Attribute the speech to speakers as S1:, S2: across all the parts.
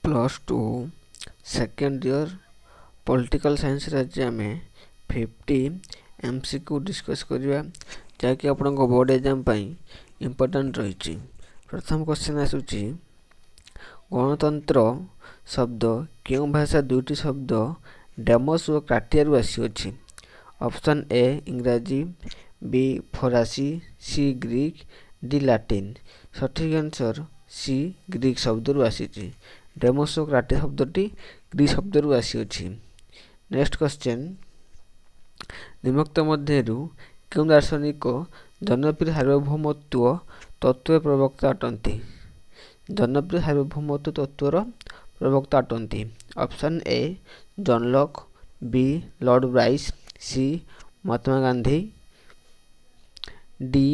S1: +2 second year political science आज आम 50 MCQ discuss करवा जहाँकि आपण बोर्ड एग्जाम इम्पोर्टेंट रही। प्रथम क्वेश्चन आसूची गणतंत्र शब्द क्यों भाषा दुईटी शब्द डेमोस और क्राटियारू आसी। ऑप्शन ए इंग्राजी, बी फरासी, सी ग्रीक, डी लाटिन। सठिक आंसर सी ग्रीक शब्द रु आसी। डेमोस और क्राटिया शब्दटी ग्रीक शब्द रु आसी। नेक्स्ट क्वेश्चन निम्नोक्त मध्यरु क्यों दार्शनिक जनप्रिय सार्वभौमत्व तत्व प्रवक्ता अटंती। जनप्रिय सार्वभौमत्व तत्वर प्रवक्ता अटंती। Option A John Locke, B Lord Bryce, C Mahatma Gandhi, D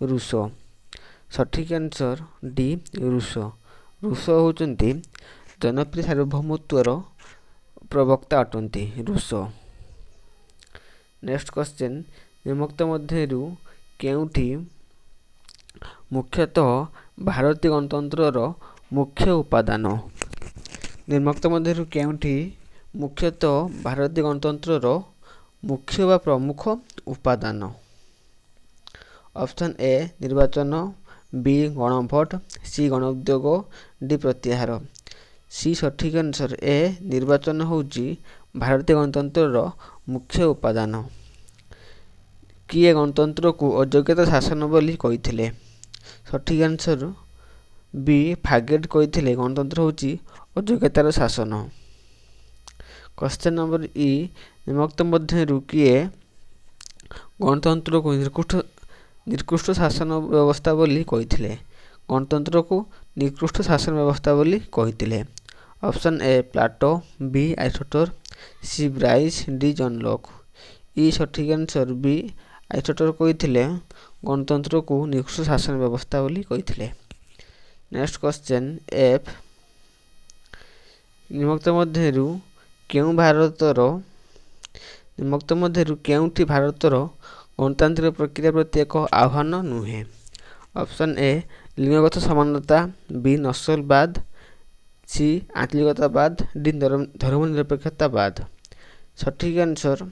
S1: Rousseau. सठिक आंसर डी रूसो। रूसो होचंती जनप्रिय सार्वभौमत्वर प्रवक्ता अटंती रूसो। नेक्स्ट क्वेश्चन निम्नोक्त मध्यरु केउठी मुख्यतः भारतीय गणतंत्रर मुख्य उपादान। निम्नोक्त मध्यरु केउठी मुख्यतः भारतीय गणतंत्रर मुख्य व प्रमुख उपादान। ऑप्शन ए निर्वाचन, बी गणभोट, सी गणउद्योग, डी प्रत्याहार। सी सठिक आंसर ए निर्वाचन होउची भारतीय गणतंत्रर मुख्य उपादान। किए गणतंत्र को अयोग्यता शासन बोली कहिथिले। सठिक आंसर बी फागेट कहिथिले गणतंत्र होउची अयोग्यतार शासन। क्वेश्चन नंबर ई निम्नोक्त मध्यरु किए गणतंत्र को निकृष्ट शासन व्यवस्था बोली कहिथिले। गणतंत्र को निकृष्ट शासन व्यवस्था बोली कहिथिले। Option A Plato, B Aristotle, C Bryce, D John Locke. ई सठिक आंसर बी आरिस्टोटल कहिथिले गणतंत्र को निकृष्ट शासन व्यवस्था बोली कहिथिले। नेक्स्ट क्वेश्चन एफ निम्नोक्त मध्यरु केउं केउंठी भारतर गणतांत्रिक प्रक्रिया प्रति एक आह्वान नुहे। ऑप्शन ए लिंगगत समानता, बी नस्लवाद, सी आंचलिकतावाद, डी धर्मनिरपेक्षतावाद। सठिक आंसर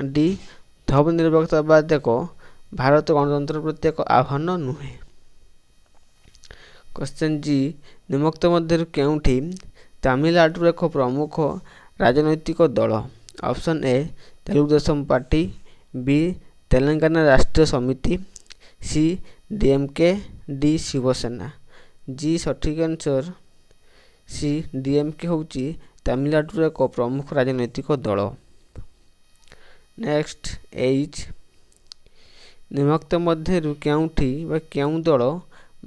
S1: डी धर्मनिरपेक्षतावाद एक भारत गणतंत्र प्रति एक आह्वान नुहे। क्वेश्चन जी निम्नोक्त मध्यरु केउंठी तमिलनाडु एक प्रमुख राजनैतिक दल। Option A Telugu Desam Party, B Telangana Rashtriya Samithi, C DMK, D Shiv Sena. जी सठिक आंसर सी डीएमके होउची तमिलनाडु एक प्रमुख राजनैतिक दल। नेक्स्ट एच निम्नोक्त मध्यरु केउंठी व केउं दल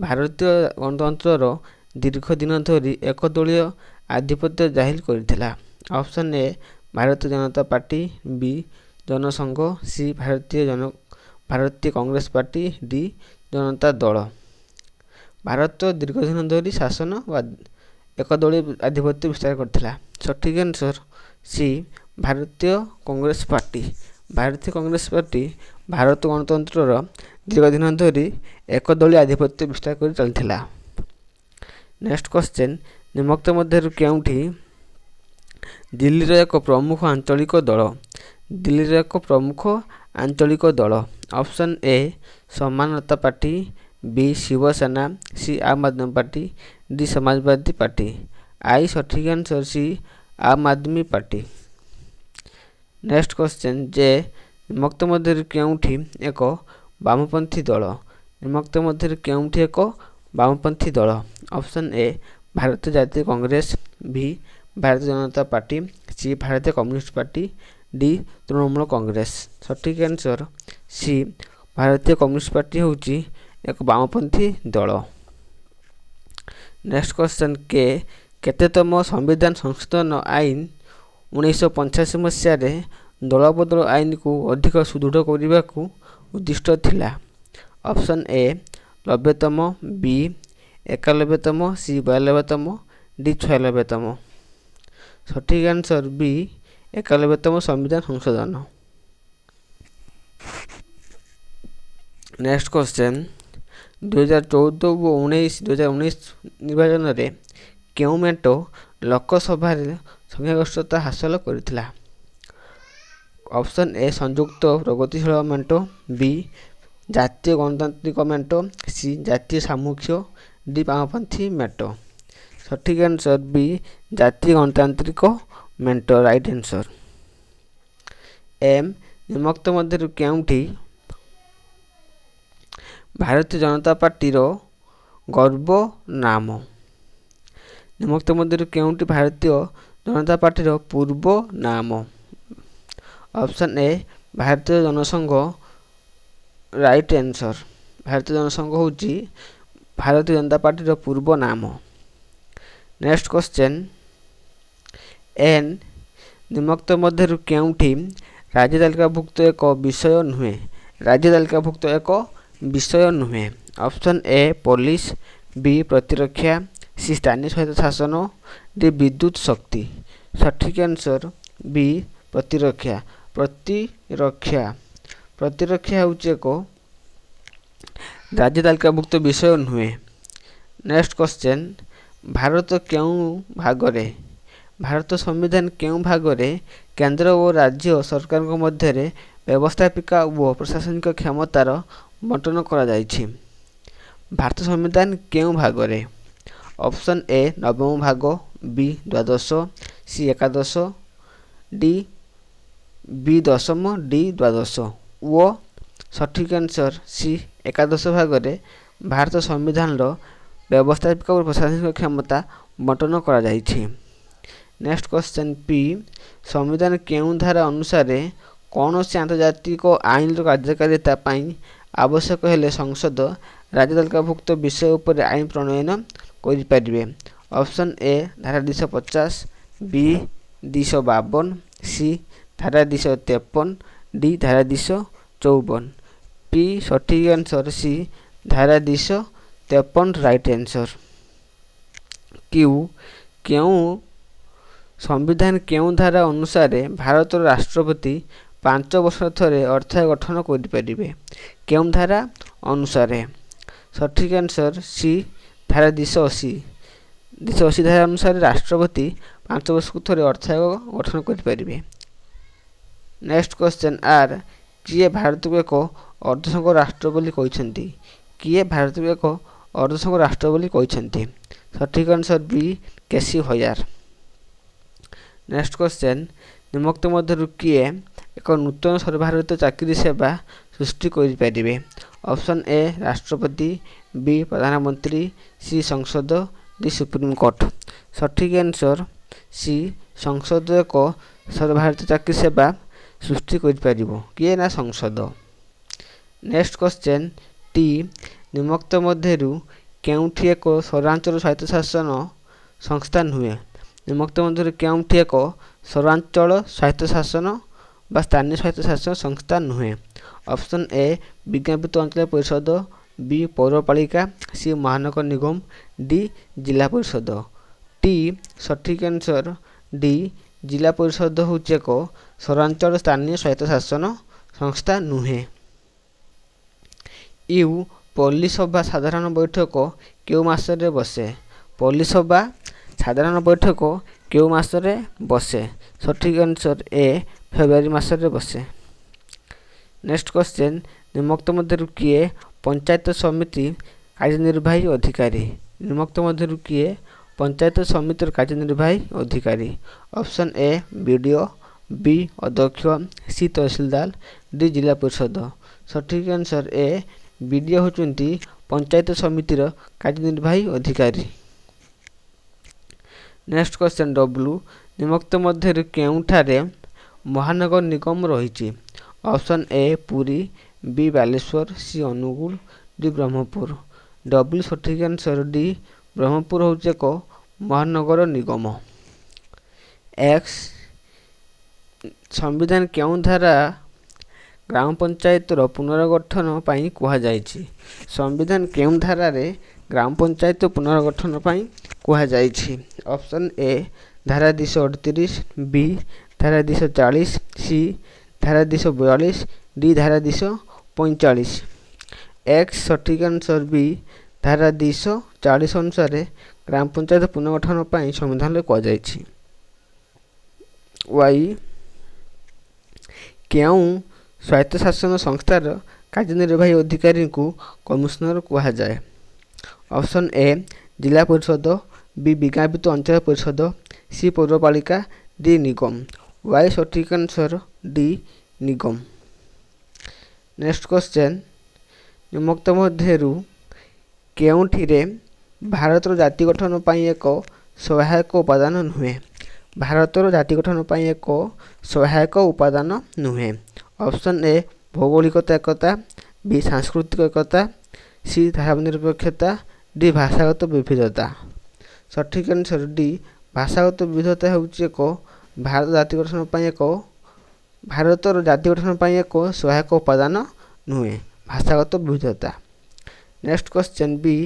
S1: भारतीय गणतंत्रर दीर्घ दिन धरी एक दलीय आधिपत्य जाहिर करथिला। Option A Bharatiya Janata party, B Jansangh, सी भारतीय कांग्रेस पार्टी, डी जनता दल। भारत दीर्घ दिन धरी शासन व एक दलीय आधिपत्य विस्तार करथिला। सठिक आंसर सी भारतीय कांग्रेस पार्टी। भारतीय कांग्रेस पार्टी भारत गणतंत्रर दीर्घ दिन धरी एक दलीय आधिपत्य विस्तार कर चलथिला। नेक्स्ट क्वेश्चन निम्नोक्त मध्यरु केउंठी दिल्लीर एक प्रमुख आंचलिक दल। दिल्लीर एक प्रमुख आंचलिक दल। ऑप्शन ए समानता पार्टी, बी शिवसेना, सी आम आदमी पार्टी, डी समाजवादी पार्टी। आई सठिक आंसर सी आम आदमी पार्टी। नेक्स्ट क्वेश्चन जे निम्नोक्त मध्यरु केउंठी एक वामपंथी दल। निम्नोक्त मध्यरु केउंठी एक वामपंथी दल। ऑप्शन ए भारतीय जातीय कांग्रेस, बी भारतीय जनता पार्टी, सी भारतीय communist party, D Trinamool Congress. सठिक आंसर सी भारतीय कम्युनिस्ट पार्टी होउची एक वामपंथी दल। नेक्स्ट क्वेश्चन के केतेतम संविधान संशोधन आईन 1985 मसीह दलबदल आईन को अधिक सुदृढ़ करने को उद्दिष्ट थिला। ऑप्शन ए 90तम, बी 91तम, सी 92तम, डी 96तम। सठिक आंसर बी 91तम संविधान संशोधन। नेक्स्ट क्वेश्चन 2014 और 2019 निर्वाचन में କେଉଁ ମେଣ୍ଟ ଲୋକସଭାରେ ସଂଖ୍ୟାଗରିଷ୍ଠତା ହାସଲ କରିଥିଲା? ଅପସନ୍ ଏ ସଂଯୁକ୍ତ ପ୍ରଗତିଶୀଳ ମେଣ୍ଟ, ବି ଜାତୀୟ ଗଣତାନ୍ତ୍ରିକ ମେଣ୍ଟ, ସି ଜାତୀୟ ସାମୁଖ୍ୟ, ଡି ବାମପନ୍ଥୀ ମେଣ୍ଟ। ସଠିକ୍ ଆନ୍ସର ବି ଜାତୀୟ ଗଣତାନ୍ତ୍ରିକ ମେଣ୍ଟ, ରାଇଟ୍ ଆନ୍ସର। ଏମ୍ ନିମ୍ନୋକ୍ତ ମଧ୍ୟରୁ କେଉଁଠି ଭାରତୀୟ ଜନତା ପାର୍ଟିର ଗର୍ବ ନାମ? ନିମ୍ନୋକ୍ତ ମଧ୍ୟରୁ କେଉଁଟି ଭାରତୀୟ ଜନତା ପାର୍ଟିର ପୂର୍ବ ନାମ? ଅପସନ୍ ଏ ଭାରତୀୟ ଜନସଂଘ, ରାଇଟ୍ ଆନ୍ସର। ଭାରତୀୟ ଜନସଂଘ ହେଉଛି ଭାରତୀୟ ଜନତା ପାର୍ଟିର ପୂର୍ବ ନାମ। ନେକ୍ସଟ କ୍ୱେଶ୍ଚନ୍, ଏନ୍ ନିମ୍ନୋକ୍ତ ମଧ୍ୟରୁ କେଉଁଠି ରାଜ୍ୟ ତାଲିକାଭୁକ୍ତ ଏକ ବିଷୟ ନୁହେଁ? ରାଜ୍ୟ ତାଲିକାଭୁକ୍ତ ଏକ ବିଷୟ ନୁହେଁ। ଅପସନ୍ ଏ ପୋଲିସ, ବି ପ୍ରତିରକ୍ଷା, ସି ସ୍ଥାନୀୟ ସ୍ୱାୟତ୍ତ ଶାସନ, ଡି ବିଦ୍ୟୁତ ଶକ୍ତି। ସଠିକ୍ ଆନ୍ସର ବି ପ୍ରତିରକ୍ଷା। ପ୍ରତିରକ୍ଷା ହେଉଛି ଏକ ରାଜ୍ୟ ତାଲିକାଭୁକ୍ତ ବିଷୟ ନୁହେଁ। ନେକ୍ସଟ କ୍ୱେଶ୍ଚନ୍, ଭାରତ ସମ୍ବିଧାନ କେଉଁ ଭାଗରେ କେନ୍ଦ୍ର ଓ ରାଜ୍ୟ ସରକାରଙ୍କ ମଧ୍ୟରେ ବ୍ୟବସ୍ଥାପିକା ଓ ପ୍ରଶାସନିକ କ୍ଷମତାର ବଣ୍ଟନ କରାଯାଇଛି? ଭାରତ ସମ୍ବିଧାନ କେଉଁ ଭାଗରେ? ଅପସନ୍ ଏ ନବମ ଭାଗ, ବି ଦ୍ୱାଦଶ, ସି ଏକାଦଶ, ବି ଦଶମ, ଡି ଦ୍ୱାଦଶ। ଓ ସଠିକ୍ ଆନ୍ସର ସି ଏକାଦଶ ଭାଗରେ ଭାରତ ସମ୍ବିଧାନର ବ୍ୟବସ୍ଥାପିକା ଓ ପ୍ରଶାସନିକ କ୍ଷମତା ବଣ୍ଟନ କରାଯାଇଛି। ନେକ୍ସଟ କ୍ୱେଶ୍ଚନ୍, ପି ସମ୍ବିଧାନ କେଉଁ ଧାରା ଅନୁସାରେ କୌଣସି ଆନ୍ତର୍ଜାତିକ ଆଇନର କାର୍ଯ୍ୟକାରିତା ପାଇଁ ଆବଶ୍ୟକ ହେଲେ ସଂସଦ ରାଜ୍ୟ ତାଲିକାଭୁକ୍ତ ବିଷୟ ଉପରେ ଆଇନ ପ୍ରଣୟନ କରିପାରିବେ? ଅପସନ୍ ଏ ଧାରା 250, ବି 252, ସି ଧାରା 253, ଡି ଧାରା 254। ପି ସଠିକ୍ ଆନ୍ସର ସି ଧାରା 253, ରାଇଟ୍ ଆନ୍ସର। ସମ୍ବିଧାନ କେଉଁ ଧାରା ଅନୁସାରେ ଭାରତର ରାଷ୍ଟ୍ରପତି 5 ବର୍ଷରେ ଥରେ ଅର୍ଥାୟନ ଗଠନ କରିପାରିବେ? କେଉଁ ଧାରା ଅନୁସାରେ? ସଠିକ୍ ଆନ୍ସର ସି ଧାରା 280। 280 ଧାରା ଅନୁସାରେ ରାଷ୍ଟ୍ରପତି 5 ବର୍ଷକୁ ଥରେ ଅର୍ଥାୟନ ଗଠନ କରିପାରିବେ। ନେକ୍ସଟ କ୍ୱେଶ୍ଚନ୍, ଆର୍ କିଏ ଭାରତକୁ ଏକ ଅର୍ଦ୍ଧସଂଘ ରାଷ୍ଟ୍ର ବୋଲି କହିଛନ୍ତି? କିଏ ଭାରତକୁ ଏକ ଅର୍ଦ୍ଧସଂଘ ରାଷ୍ଟ୍ର ବୋଲି କହିଛନ୍ତି? ସଠିକ୍ ଆନ୍ସର ବି କେସି ହୟାର। ନେକ୍ସଟ କ୍ୱେଶ୍ଚନ୍, ନିମ୍ନୋକ୍ତ ମଧ୍ୟରୁ କିଏ ଏକ ନୂତନ ସର୍ବଭାରତୀୟ ଚାକିରି ସେବା ସୃଷ୍ଟି କରିପାରିବେ? ଅପସନ୍ ଏ ରାଷ୍ଟ୍ରପତି, ବି ପ୍ରଧାନମନ୍ତ୍ରୀ, ସି ସଂସଦ, ଡି ସୁପ୍ରିମକୋର୍ଟ। ସଠିକ୍ ଆନ୍ସର ସି ସଂସଦ ଏକ ସର୍ବଭାରତୀୟ ଚାକିରି ସେବା ସୃଷ୍ଟି କରିପାରିବ। କିଏ ନା ସଂସଦ। ନେକ୍ସଟ କ୍ୱେଶ୍ଚନ୍, ଟି ନିମ୍ନୋକ୍ତ ମଧ୍ୟରୁ କେଉଁଠି ଏକ ସୌରାଞ୍ଚଳ ସ୍ୱାୟତ୍ତଶାସନ ସଂସ୍ଥା ନୁହେଁ? ନିମ୍ନୋକ୍ତ ମଧ୍ୟରୁ କେଉଁଠି ଏକ ସୌରାଞ୍ଚଳ ସ୍ୱାୟତ୍ତଶାସନ ବା ସ୍ଥାନୀୟ ସ୍ୱାୟତ୍ତଶାସନ ସଂସ୍ଥା ନୁହେଁ? ଅପସନ୍ ଏ ବିଜ୍ଞାପିତ ଅଞ୍ଚଳ ପରିଷଦ, ବି ପୌରପାଳିକା, ସି ମହାନଗର ନିଗମ, ଡି ଜିଲ୍ଲା ପରିଷଦ। ଟି ସଠିକ୍ ଆନ୍ସର ଡି ଜିଲ୍ଲା ପରିଷଦ ହେଉଛି ଏକ ସୌରାଞ୍ଚଳ ସ୍ଥାନୀୟ ସ୍ୱାୟତ୍ତଶାସନ ସଂସ୍ଥା ନୁହେଁ। ୟୁ ପଲ୍ଲୀସଭା ସାଧାରଣ ବୈଠକ କେଉଁ ମାସରେ ବସେ? ପଲ୍ଲୀସଭା ସାଧାରଣ ବୈଠକ କେଉଁ ମାସରେ ବସେ? ସଠିକ୍ ଆନ୍ସର ଏ ଫେବୃଆରୀ ମାସରେ ବସେ। ନେକ୍ସଟ କ୍ୱେଶ୍ଚନ୍, ନିମ୍ନୋକ୍ତ ମଧ୍ୟରୁ କିଏ ପଞ୍ଚାୟତ ସମିତି କାର୍ଯ୍ୟନିର୍ବାହୀ ଅଧିକାରୀ? ନିମ୍ନୋକ୍ତ ମଧ୍ୟରୁ କିଏ ପଞ୍ଚାୟତ ସମିତିର କାର୍ଯ୍ୟନିର୍ବାହୀ ଅଧିକାରୀ? ଅପସନ୍ ଏ ବିଡିଓ, ବି ଅଧ୍ୟକ୍ଷ, ସି ତହସିଲଦାର, ଡି ଜିଲ୍ଲା ପରିଷଦ। ସଠିକ୍ ଆନ୍ସର ଏ ବିଡିଓ ହେଉଛନ୍ତି ପଞ୍ଚାୟତ ସମିତିର କାର୍ଯ୍ୟନିର୍ବାହୀ ଅଧିକାରୀ। ନେକ୍ସଟ କ୍ୱେଶ୍ଚନ୍, ଡବ୍ଲୁ ନିମ୍ନୋକ୍ତ ମଧ୍ୟରୁ କେଉଁଠାରେ ମହାନଗର ନିଗମ ରହିଛି? Option A Puri, B Baleswar, C Angul, D Brahmapur. ଡବ୍ଲୁ ସଠିକ୍ ଆନ୍ସର ଡି ବ୍ରହ୍ମପୁର ହେଉଛି ଏକ ମହାନଗର ନିଗମ। ଏକ୍ସ ସମ୍ବିଧାନ କେଉଁ ଧାରା ଗ୍ରାମ ପଞ୍ଚାୟତର ପୁନର୍ଗଠନ ପାଇଁ କୁହାଯାଇଛି? ସମ୍ବିଧାନ କେଉଁ ଧାରାରେ ଗ୍ରାମ ପଞ୍ଚାୟତ ପୁନର୍ଗଠନ ପାଇଁ କୁହାଯାଇଛି? ଅପସନ୍ ଏ ଧାରା 238, ବି ଧାରା 240, ସି ଧାରା 242, ଡି ଧାରା 245। ଏକ୍ସ ସଠିକ୍ ଆନ୍ସର ବି ଧାରା 240 ଅନୁସାରେ ଗ୍ରାମ ପଞ୍ଚାୟତ ପୁନର୍ଗଠନ ପାଇଁ ସମ୍ବିଧାନରେ କୁହାଯାଇଛି। ୱାଇ କେଉଁ ସ୍ୱାୟତ୍ତଶାସନ ସଂସ୍ଥାର କାର୍ଯ୍ୟନିର୍ବାହୀ ଅଧିକାରୀଙ୍କୁ କମିଶନର କୁହାଯାଏ? ଅପସନ୍ ଏ ଜିଲ୍ଲା ପରିଷଦ, ବି ବିଜ୍ଞାପିତ ଅଞ୍ଚଳ ପରିଷଦ, ସି ପୌରପାଳିକା, ଡି ନିଗମ। ୱାଇ ସଠିକ୍ ଆନ୍ସର ଡି ନିଗମ। ନେକ୍ସଟ କ୍ୱେଶ୍ଚନ୍, ନିମ୍ନୋକ୍ତ ମଧ୍ୟରୁ କେଉଁଠିରେ ଭାରତର ଜାତି ଗଠନ ପାଇଁ ଏକ ସହାୟକ ଉପାଦାନ ନୁହେଁ? ଭାରତର ଜାତି ଗଠନ ପାଇଁ ଏକ ସହାୟକ ଉପାଦାନ ନୁହେଁ। ଅପସନ୍ ଏ ଭୌଗୋଳିକତା ଏକତା, ବି ସାଂସ୍କୃତିକ ଏକତା, ସି ଧର୍ମନିରପେକ୍ଷତା, ଡି ଭାଷାଗତ ବିବିଧତା। ସଠିକ୍ ଆନ୍ସର ଡି ଭାଷାଗତ ବିବିଧତା ହେଉଛି ଭାରତର ଜାତି ଗଠନ ପାଇଁ ଏକ ସହାୟକ ଉପାଦାନ ନୁହେଁ, ଭାଷାଗତ ବିବିଧତା। ନେକ୍ସଟ କ୍ୱେଶ୍ଚନ୍ ବି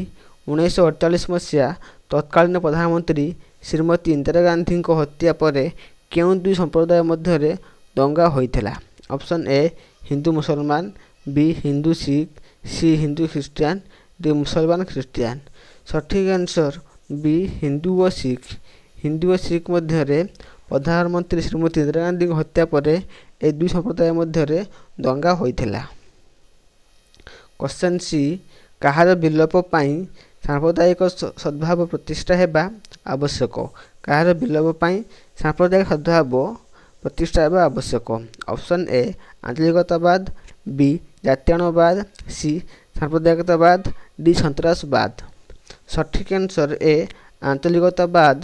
S1: 1948 ମସିହା ତତ୍କାଳୀନ ପ୍ରଧାନମନ୍ତ୍ରୀ ଶ୍ରୀମତୀ ଇନ୍ଦିରା ଗାନ୍ଧୀଙ୍କ ହତ୍ୟା ପରେ କେଉଁ ଦୁଇ ସମ୍ପ୍ରଦାୟ ମଧ୍ୟରେ ଦଙ୍ଗା ହୋଇଥିଲା? ଅପସନ୍ ଏ ହିନ୍ଦୁ ମୁସଲମାନ, ବି Hindu Sikh, C Hindu Christian, D ମୁସଲମାନ ଖ୍ରୀଷ୍ଟିଆନ। ସଠିକ୍ ଆନ୍ସର ବି ହିନ୍ଦୁ ଓ ଶିଖ। ହିନ୍ଦୁ ଓ ଶିଖ ମଧ୍ୟରେ ପ୍ରଧାନମନ୍ତ୍ରୀ ଶ୍ରୀମତୀ ଇନ୍ଦିରା ଗାନ୍ଧୀଙ୍କ ହତ୍ୟା ପରେ ଏହି ଦୁଇ ସମ୍ପ୍ରଦାୟ ମଧ୍ୟରେ ଦଙ୍ଗା ହୋଇଥିଲା। କ୍ୱେଶ୍ଚନ୍ ସି କାହାର ବିଲୋପ ପାଇଁ ସାମ୍ପ୍ରଦାୟିକ ସଦ୍ଭାବ ପ୍ରତିଷ୍ଠା ହେବା ଆବଶ୍ୟକ? କାହାର ବିଲୋପ ପାଇଁ ସାମ୍ପ୍ରଦାୟିକ ସଦ୍ଭାବ ପ୍ରତିଷ୍ଠା ହେବା ଆବଶ୍ୟକ? ଅପସନ୍ ଏ ଆଞ୍ଚଳିକତାବାଦ, ବି ଜାତୀୟତାବାଦ, ସି ସାମ୍ପ୍ରଦାୟିକତାବାଦ, ଡି ସନ୍ତ୍ରାସବାଦ। ସଠିକ୍ ଆନ୍ସର ଏ ଆଞ୍ଚଳିକତାବାଦ।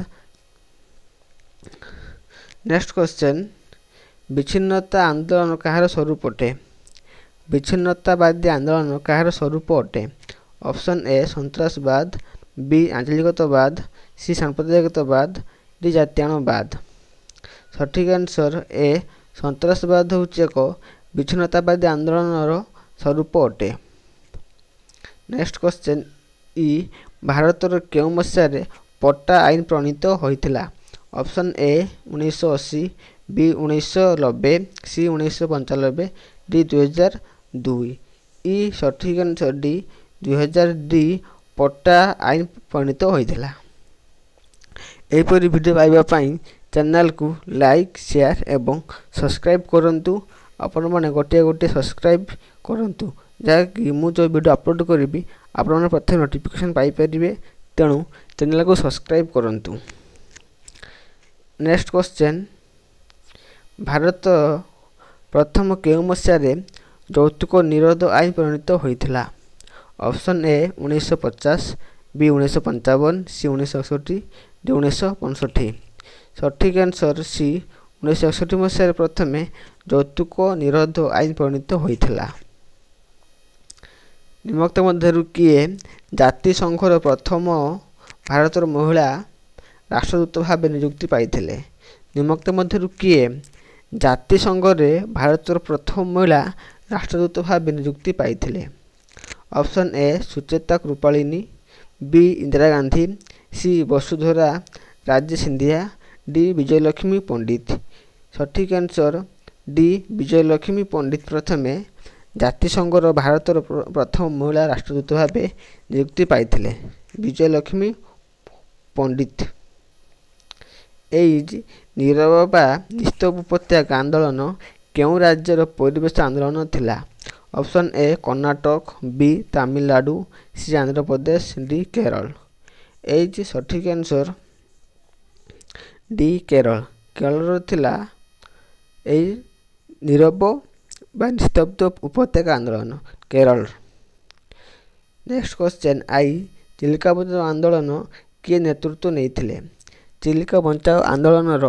S1: ନେକ୍ସଟ କ୍ୱେଶ୍ଚନ୍, ବିଚ୍ଛିନ୍ନତା ଆନ୍ଦୋଳନ କାହାର ସ୍ୱରୂପ ଅଟେ? ବିଚ୍ଛିନ୍ନତାବାଦୀ ଆନ୍ଦୋଳନ କାହାର ସ୍ୱରୂପ ଅଟେ? ଅପସନ୍ ଏ ସନ୍ତ୍ରାସବାଦ, ବି ଆଞ୍ଚଳିକତାବାଦ, ସି ସାମ୍ପ୍ରଦାୟିକତାବାଦ, ଡି ଜାତୀୟତାବାଦ। ସଠିକ୍ ଆନ୍ସର ଏ ସନ୍ତ୍ରାସବାଦ ହେଉଛି ଏକ ବିଚ୍ଛିନ୍ନତାବାଦୀ ଆନ୍ଦୋଳନର ସ୍ୱରୂପ ଅଟେ। ନେକ୍ସଟ କ୍ୱେଶ୍ଚନ୍ ଇ ଭାରତର କେଉଁ ମସିହାରେ ପଟ୍ଟା ଆଇନ ପ୍ରଣୀତ ହୋଇଥିଲା? ଅପସନ୍ ଏ 1980, ବି 1990, ସି 1995, ଡି 2002। ଇ ସଠିକ୍ ଆନ୍ସର ଡି 2002 ପଟ୍ଟା ଆଇନ ପ୍ରଣୀତ ହୋଇଥିଲା। ଏହିପରି ଭିଡ଼ିଓ ପାଇବା ପାଇଁ ଚ୍ୟାନେଲକୁ ଲାଇକ୍, ସେୟାର ଏବଂ ସବସ୍କ୍ରାଇବ୍ କରନ୍ତୁ। ଆପଣମାନେ ଗୋଟିଏ ସବସ୍କ୍ରାଇବ୍ କରନ୍ତୁ, ଯାହାକି ମୁଁ ଯେଉଁ ଭିଡ଼ିଓ ଅପଲୋଡ଼ କରିବି ଆପଣମାନେ ପ୍ରଥମେ ନୋଟିଫିକେସନ୍ ପାଇପାରିବେ। ତେଣୁ ଚ୍ୟାନେଲକୁ ସବସ୍କ୍ରାଇବ୍ କରନ୍ତୁ। ନେକ୍ସଟ କ୍ୱେଶ୍ଚନ୍, ଭାରତ ପ୍ରଥମ କେଉଁ ମସିହାରେ ଯୌତୁକ ନିରୋଧ ଆଇନ ପ୍ରଣୀତ ହୋଇଥିଲା? ଅପସନ୍ ଏ 1950, ବି 1955, ସି 1961, ଡି 1965। ସଠିକ୍ ଆନ୍ସର ସି 1961 ମସିହାରେ ପ୍ରଥମେ ଯୌତୁକ ନିରୋଧ ଆଇନ ପ୍ରଣୀତ ହୋଇଥିଲା। ନିମ୍ନୋକ୍ତ ମଧ୍ୟରୁ କିଏ ଜାତିସଂଘର ପ୍ରଥମ ଭାରତର ମହିଳା ରାଷ୍ଟ୍ରଦୂତ ଭାବେ ନିଯୁକ୍ତି ପାଇଥିଲେ? ନିମ୍ନୋକ୍ତ ମଧ୍ୟରୁ କିଏ ଜାତିସଂଘରେ ଭାରତର ପ୍ରଥମ ମହିଳା ରାଷ୍ଟ୍ରଦୂତ ଭାବେ ନିଯୁକ୍ତି ପାଇଥିଲେ? Option A Sucheta Kripalani, B Indira Gandhi, C Vasundhara Raje Scindia, D Vijayalakshmi Pandit. ସଠିକ୍ ଆନ୍ସର ଡି ବିଜୟଲକ୍ଷ୍ମୀ ପଣ୍ଡିତ ପ୍ରଥମେ ଜାତିସଂଘର ଭାରତର ପ୍ରଥମ ମହିଳା ରାଷ୍ଟ୍ରଦୂତ ଭାବେ ନିଯୁକ୍ତି ପାଇଥିଲେ। ବିଜୟଲକ୍ଷ୍ମୀ ପଣ୍ଡିତ। ଏହି ନୀରବ ବା ନିସ୍ତବ୍ଧ ଉପତ୍ୟକା ଆନ୍ଦୋଳନ କେଉଁ ରାଜ୍ୟର ପରିବେଶ ଆନ୍ଦୋଳନ ଥିଲା? Option A Karnataka, B Tamil Nadu, C Andhra Pradesh, D Kerala. ଏହି ସଠିକ୍ ଆନ୍ସର ଡି କେରଳ। କେରଳର ଥିଲା ଏହି ନୀରବ ବା ନିସ୍ତବ୍ଧ ଉପତ୍ୟକା ଆନ୍ଦୋଳନ, Kerala. Next question I Chilika ବଞ୍ଚାଅ ଆନ୍ଦୋଳନ କିଏ ନେତୃତ୍ୱ ନେଇଥିଲେ? ଚିଲିକା ବଞ୍ଚାଅ ଆନ୍ଦୋଳନର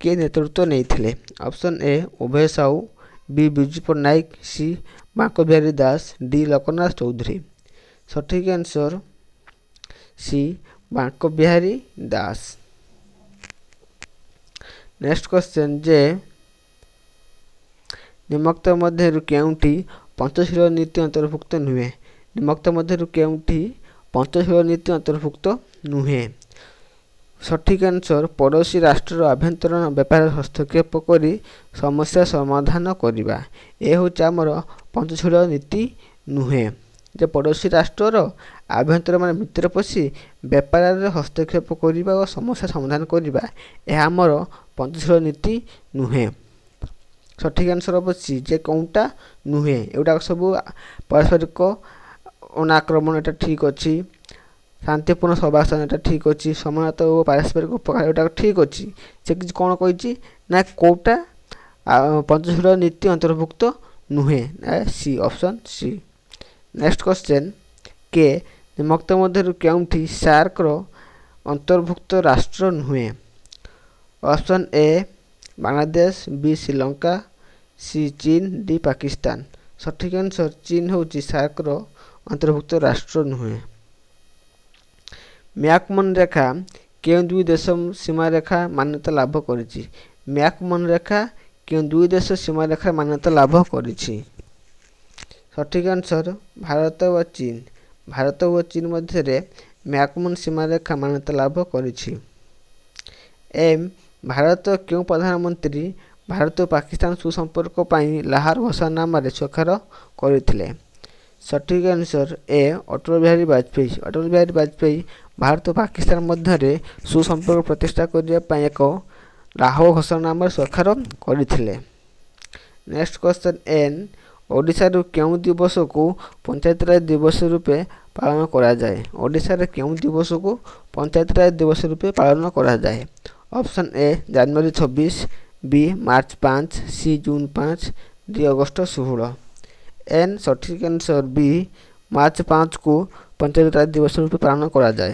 S1: କିଏ ନେତୃତ୍ୱ ନେଇଥିଲେ? ଅପସନ୍ ଏ ଉଭୟ ସାହୁ, ବି ବିଜୁ ପଟ୍ଟନାୟକ, ସି ବାଙ୍କ ବିହାରୀ ଦାସ, ଡି ଲୋକନାଥ ଚୌଧୁରୀ। ସଠିକ୍ ଆନ୍ସର ସି ବାଙ୍କ ବିହାରୀ ଦାସ। ନେକ୍ସଟ କ୍ୱେଶ୍ଚନ୍ ଯେ ନିମ୍ନୋକ୍ତ ମଧ୍ୟରୁ କେଉଁଟି ପଞ୍ଚଶୀଳ ନୀତି ଅନ୍ତର୍ଭୁକ୍ତ ନୁହେଁ? ନିମ୍ନୋକ୍ତ ମଧ୍ୟରୁ କେଉଁଟି ପଞ୍ଚଶୀଳ ନୀତି ଅନ୍ତର୍ଭୁକ୍ତ ନୁହେଁ? ସଠିକ୍ ଆନ୍ସର ପଡ଼ୋଶୀ ରାଷ୍ଟ୍ରର ଆଭ୍ୟନ୍ତରୀଣ ବ୍ୟାପାର ହସ୍ତକ୍ଷେପ କରି ସମସ୍ୟା ସମାଧାନ କରିବା। ଏ ହେଉଛି ଆମର ପଞ୍ଚଶୀଳ ନୀତି ନୁହେଁ, ଯେ ପଡ଼ୋଶୀ ରାଷ୍ଟ୍ରର ଆଭ୍ୟନ୍ତର ମାନେ ଭିତରେ ପଶି ବେପାରରେ ହସ୍ତକ୍ଷେପ କରିବା ଓ ସମସ୍ୟା ସମାଧାନ କରିବା ଏହା ଆମର ପଞ୍ଚଶୀଳ ନୀତି ନୁହେଁ। ସଠିକ୍ ଆନ୍ସର୍ ହେବ ସି, ଯେ କେଉଁଟା ନୁହେଁ। ଏଗୁଡ଼ାକ ସବୁ ପାରସ୍ପରିକ ଅନାକ୍ରମଣ, ଏଇଟା ଠିକ୍ ଅଛି। ଶାନ୍ତିପୂର୍ଣ୍ଣ ସହାବସ୍ଥାନ, ଏଇଟା ଠିକ୍ ଅଛି। ସମାନତା ଓ ପାରସ୍ପରିକ ଉପକାର, ଏଗୁଡ଼ାକ ଠିକ୍ ଅଛି। ସେ କିଛି କ'ଣ କହିଛି ନା କେଉଁଟା ପଞ୍ଚଶୀଳ ନୀତି ଅନ୍ତର୍ଭୁକ୍ତ ନୁହେଁ, C, option C. Next question, କେ ନିମ୍ନୋକ୍ତ ମଧ୍ୟରୁ କେଉଁଠି ସାର୍କର ଅନ୍ତର୍ଭୁକ୍ତ ରାଷ୍ଟ୍ର ନୁହେଁ? Option A Bangladesh, B Sri Lanka, C ଚୀନ, ଡି ପାକିସ୍ତାନ। ସଠିକ୍ ଆନ୍ସର୍ ଚୀନ ହେଉଛି ସାର୍କର ଅନ୍ତର୍ଭୁକ୍ତ ରାଷ୍ଟ୍ର ନୁହେଁ। ମ୍ୟାକମୋହନ ରେଖା କେଉଁ ଦୁଇ ଦେଶ ସୀମାରେଖା ମାନ୍ୟତା ଲାଭ କରିଛି? ମ୍ୟାକମୋହନ ରେଖା କେଉଁ ଦୁଇ ଦେଶ ସୀମାରେଖା ମାନ୍ୟତା ଲାଭ କରିଛି? ସଠିକ୍ ଆନ୍ସର୍ ଭାରତ ଓ ଚୀନ। ଭାରତ ଓ ଚୀନ ମଧ୍ୟରେ ମ୍ୟାକମୋହନ ସୀମାରେଖା ମାନ୍ୟତା ଲାଭ କରିଛି। ଏମ୍ ଭାରତ କେଉଁ ପ୍ରଧାନମନ୍ତ୍ରୀ ଭାରତ ଓ ପାକିସ୍ତାନ ସୁସମ୍ପର୍କ ପାଇଁ ଲାହୋର ଘୋଷଣାନାମାରେ ସ୍ୱାକ୍ଷର କରିଥିଲେ? ସଠିକ୍ ଆନ୍ସର୍ ଏ ଅଟଳ ବିହାରୀ ବାଜପେୟୀ। ଅଟଳ ବିହାରୀ ବାଜପେୟୀ ଭାରତ ଓ ପାକିସ୍ତାନ ମଧ୍ୟରେ ସୁସମ୍ପର୍କ ପ୍ରତିଷ୍ଠା କରିବା ପାଇଁ ଏକ ଲାହୋର ଘୋଷଣାନାମାରେ ସ୍ୱାକ୍ଷର କରିଥିଲେ। ନେକ୍ସଟ କ୍ୱେଶ୍ଚନ୍ ଏନ୍ ଓଡ଼ିଶାରୁ କେଉଁ ଦିବସକୁ ପଞ୍ଚାୟତିରାଜ ଦିବସ ରୂପେ ପାଳନ କରାଯାଏ? ଓଡ଼ିଶାରେ କେଉଁ ଦିବସକୁ ପଞ୍ଚାୟତିରାଜ ଦିବସ ରୂପେ ପାଳନ କରାଯାଏ? Option A January 26, B March 5, C June 5, D August 16। N ସଠିକ୍ ଆନ୍ସର୍ ବି ମାର୍ଚ୍ଚ 5କୁ ପଞ୍ଚାୟତିରାଜ ଦିବସ ରୂପେ ପାଳନ କରାଯାଏ।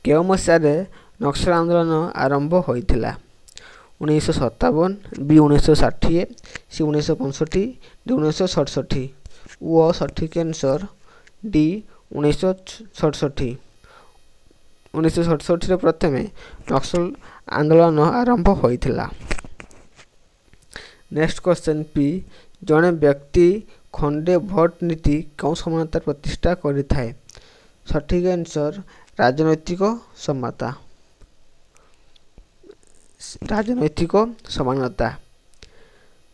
S1: କେଉଁ ମସିହାରେ ନକ୍ସଲ ଆନ୍ଦୋଳନ ଆରମ୍ଭ ହୋଇଥିଲା? 1957, ବି 1960, ସି 1965, ଡି 1967। ଓ ସଠିକ୍ ଆନ୍ସର୍ ଡି 1967। 1967ରେ ପ୍ରଥମେ ନକ୍ସଲ ଆନ୍ଦୋଳନ ଆରମ୍ଭ ହୋଇଥିଲା। ନେକ୍ସଟ କ୍ୱେଶ୍ଚନ୍ ପି ଜଣେ ବ୍ୟକ୍ତି ଖଣ୍ଡେ ଭୋଟ ନୀତି କେଉଁ ସମାନତା ପ୍ରତିଷ୍ଠା କରିଥାଏ? ସଠିକ୍ ଆନ୍ସର୍ ରାଜନୈତିକ ସମତା, ରାଜନୈତିକ ସମାନତା।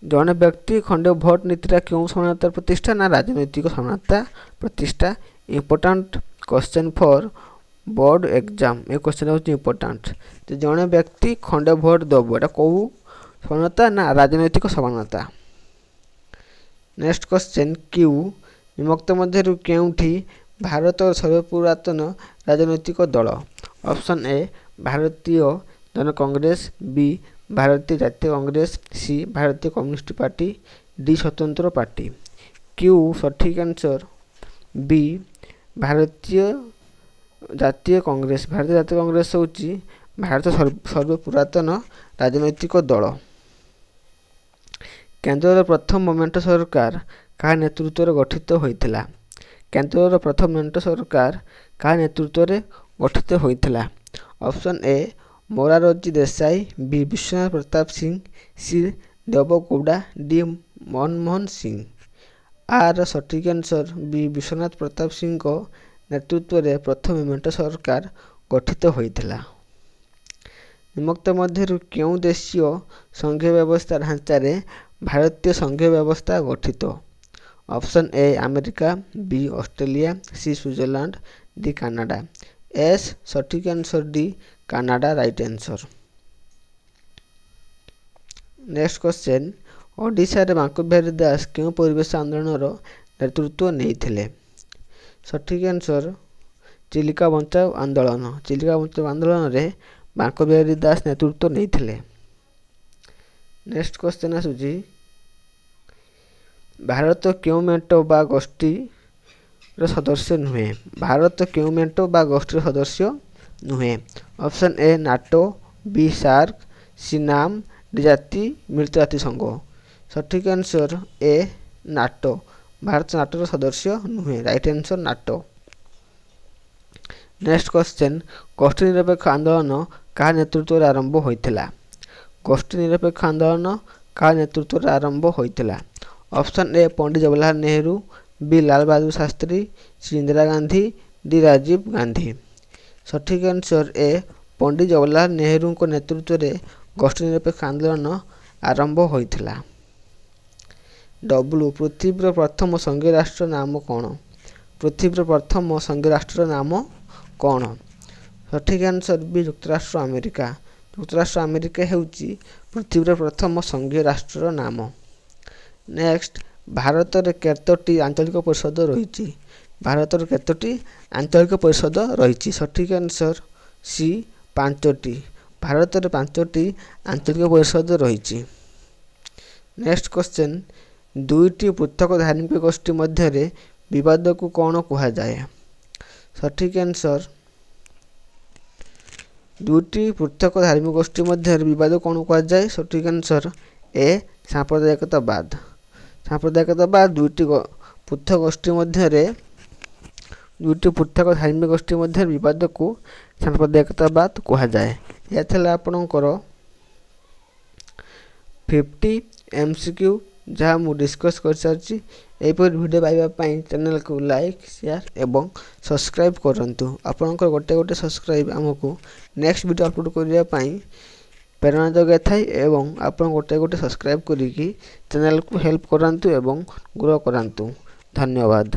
S1: ଜଣେ ବ୍ୟକ୍ତି ଖଣ୍ଡେ ଭୋଟ ନୀତିଟା କେଉଁ ସମାନତା ପ୍ରତିଷ୍ଠା? ନା ରାଜନୈତିକ ସମାନତା ପ୍ରତିଷ୍ଠା। Important question for board exam. A question ହେଉଛି ଇମ୍ପୋର୍ଟାଣ୍ଟ। ଜଣେ ବ୍ୟକ୍ତି ଖଣ୍ଡେ ଭୋଟ ଦେବ, ଏଇଟା କେଉଁ ସମାନତା? ନା ରାଜନୈତିକ ସମାନତା। ନେକ୍ସଟ କ୍ୱେଶ୍ଚନ୍ କ୍ୟୁ ନିମ୍ନୋକ୍ତ ମଧ୍ୟରୁ କେଉଁଠି ଭାରତର ସର୍ବପୁରାତନ ରାଜନୈତିକ ଦଳ? ଅପସନ୍ ଏ ଭାରତୀୟ ଜନ କଂଗ୍ରେସ, ବି ଭାରତୀୟ ଜାତୀୟ କଂଗ୍ରେସ, ସି ଭାରତୀୟ କମ୍ୟୁନିଷ୍ଟ ପାର୍ଟି, ଡି ସ୍ୱତନ୍ତ୍ର ପାର୍ଟି। କ୍ୟୁ ସଠିକ୍ ଆନ୍ସର୍ ବି ଭାରତୀୟ ଜାତୀୟ କଂଗ୍ରେସ। ଭାରତୀୟ ଜାତୀୟ କଂଗ୍ରେସ ହେଉଛି ଭାରତର ସର୍ବପୁରାତନ ରାଜନୈତିକ ଦଳ। କେନ୍ଦ୍ରର ପ୍ରଥମ ମେଣ୍ଟ ସରକାର କାହା ନେତୃତ୍ୱରେ ଗଠିତ ହୋଇଥିଲା? କେନ୍ଦ୍ରର ପ୍ରଥମ ମେଣ୍ଟ ସରକାର କାହା ନେତୃତ୍ୱରେ ଗଠିତ ହୋଇଥିଲା? Option A Morarji Desai, B Vishwanath Pratap Singh, C Deve Gowda, D Manmohan Singh. ଆର ସଠିକ୍ ଆନ୍ସର୍ ବି ବିଶ୍ୱନାଥ ପ୍ରତାପ ସିଂଙ୍କ ନେତୃତ୍ୱରେ ପ୍ରଥମ ମେଣ୍ଟ ସରକାର ଗଠିତ ହୋଇଥିଲା। ନିମ୍ନୋକ୍ତ ମଧ୍ୟରୁ କେଉଁ ଦେଶୀୟ ସଂଘୀୟ ବ୍ୟବସ୍ଥା ଢାଞ୍ଚାରେ ଭାରତୀୟ ସଂଘୀୟ ବ୍ୟବସ୍ଥା ଗଠିତ? Option A America, B Australia, C Switzerland, D Canada. ଏସ୍ ସଠିକ୍ answer D Canada, right answer. Next question ଓଡ଼ିଶାରେ ବାଙ୍କବିହାରୀ ଦାସ କେଉଁ ପରିବେଶ ଆନ୍ଦୋଳନର ନେତୃତ୍ୱ ନେଇଥିଲେ? ସଠିକ୍ ଆନ୍ସର୍ ଚିଲିକା ବଞ୍ଚାଅ ଆନ୍ଦୋଳନ। ଚିଲିକା ବଞ୍ଚାଅ ଆନ୍ଦୋଳନରେ ବାଙ୍କବିହାରୀ ଦାସ ନେତୃତ୍ୱ ନେଇଥିଲେ। ନେକ୍ସଟ କ୍ୱେଶ୍ଚନ୍ ଆସୁଛି ଭାରତ କେଉଁ ମେଣ୍ଟ ବା ଗୋଷ୍ଠୀର ସଦସ୍ୟ ନୁହେଁ? ଭାରତ କେଉଁ ମେଣ୍ଟ ବା ଗୋଷ୍ଠୀର ସଦସ୍ୟ ନୁହେଁ? Option A NATO, B SAARC, C NAM, D ମିଳିତ ଜାତିସଂଘ। ସଠିକ୍ ଆନ୍ସର୍ ଏ ନାଟୋ। ଭାରତ ନାଟୋର ସଦସ୍ୟ ନୁହେଁ, right answer NATO. Next question ଗୋଷ୍ଠୀ ନିରପେକ୍ଷ ଆନ୍ଦୋଳନ କାହା ନେତୃତ୍ୱରେ ଆରମ୍ଭ ହୋଇଥିଲା? ଗୋଷ୍ଠୀ ନିରପେକ୍ଷ ଆନ୍ଦୋଳନ କାହା ନେତୃତ୍ୱରେ ଆରମ୍ଭ ହୋଇଥିଲା? Option A Pandit Jawaharlal Nehru, B Lal Bahadur Shastri, C Indira Gandhi, D Rajiv Gandhi. ସଠିକ୍ ଆନ୍ସର୍ ଏ ପଣ୍ଡିତ ଜବାହରଲାଲ ନେହେରୁଙ୍କ ନେତୃତ୍ୱରେ ଗୋଷ୍ଠୀ ନିରପେକ୍ଷ ଆନ୍ଦୋଳନ ଆରମ୍ଭ ହୋଇଥିଲା। ଡବ୍ଲୁ ପୃଥିବୀର ପ୍ରଥମ ସଂଘୀୟ ରାଷ୍ଟ୍ର ନାମ କ'ଣ? ପୃଥିବୀର ପ୍ରଥମ ସଂଘୀୟ ରାଷ୍ଟ୍ରର ନାମ କ'ଣ? ସଠିକ୍ ଆନ୍ସର୍ ବି ଯୁକ୍ତରାଷ୍ଟ୍ର ଆମେରିକା। ଯୁକ୍ତରାଷ୍ଟ୍ର ଆମେରିକା ହେଉଛି ପୃଥିବୀର ପ୍ରଥମ ସଂଘୀୟ ରାଷ୍ଟ୍ରର ନାମ। ନେକ୍ସଟ, ଭାରତରେ କେତୋଟି ଆଞ୍ଚଳିକ ପରିଷଦ ରହିଛି? ଭାରତରେ କେତୋଟି ଆଞ୍ଚଳିକ ପରିଷଦ ରହିଛି? ସଠିକ୍ ଆନ୍ସର୍ ସି 5ଟି। ଭାରତରେ 5ଟି ଆଞ୍ଚଳିକ ପରିଷଦ ରହିଛି। ନେକ୍ସଟ କ୍ୱେଶ୍ଚନ୍, ଦୁଇଟି ପୃଥକ ଧାର୍ମିକ ଗୋଷ୍ଠୀ ମଧ୍ୟରେ ବିବାଦକୁ କ'ଣ କୁହାଯାଏ? ସଠିକ୍ ଆନ୍ସର୍, ଦୁଇଟି ପୃଥକ ଧାର୍ମିକ ଗୋଷ୍ଠୀ ମଧ୍ୟରେ ବିବାଦକୁ କ'ଣ କୁହାଯାଏ? ସଠିକ୍ ଆନ୍ସର୍ ଏ ସାମ୍ପ୍ରଦାୟିକତାବାଦ। ସାମ୍ପ୍ରଦାୟିକତାବାଦ ଦୁଇଟି ପୃଥକ ଗୋଷ୍ଠୀ ମଧ୍ୟରେ ଦୁଇଟି ପୃଥକ ଧାର୍ମିକ ଗୋଷ୍ଠୀ ମଧ୍ୟରେ ବିବାଦକୁ ସାମ୍ପ୍ରଦାୟିକତାବାଦ କୁହାଯାଏ। ଏହା ଥିଲା ଆପଣଙ୍କର 50 MCQ ଯାହା ମୁଁ ଡିସ୍କସ୍ କରିସାରିଛି। ଏହିପରି ଭିଡ଼ିଓ ପାଇବା ପାଇଁ ଚ୍ୟାନେଲକୁ ଲାଇକ୍, ସେୟାର ଏବଂ ସବସ୍କ୍ରାଇବ୍ କରନ୍ତୁ। ଆପଣଙ୍କର ଗୋଟେ ସବସ୍କ୍ରାଇବ୍ ଆମକୁ ନେକ୍ସଟ ଭିଡ଼ିଓ ଅପଲୋଡ଼ କରିବା ପାଇଁ ପ୍ରେରଣା ଯୋଗାଇଥାଏ ଏବଂ ଆପଣ ଗୋଟେ ସବସ୍କ୍ରାଇବ୍ କରିକି ଚ୍ୟାନେଲକୁ ହେଲ୍ପ କରାନ୍ତୁ ଏବଂ ଗ୍ରୋ କରାନ୍ତୁ। ଧନ୍ୟବାଦ।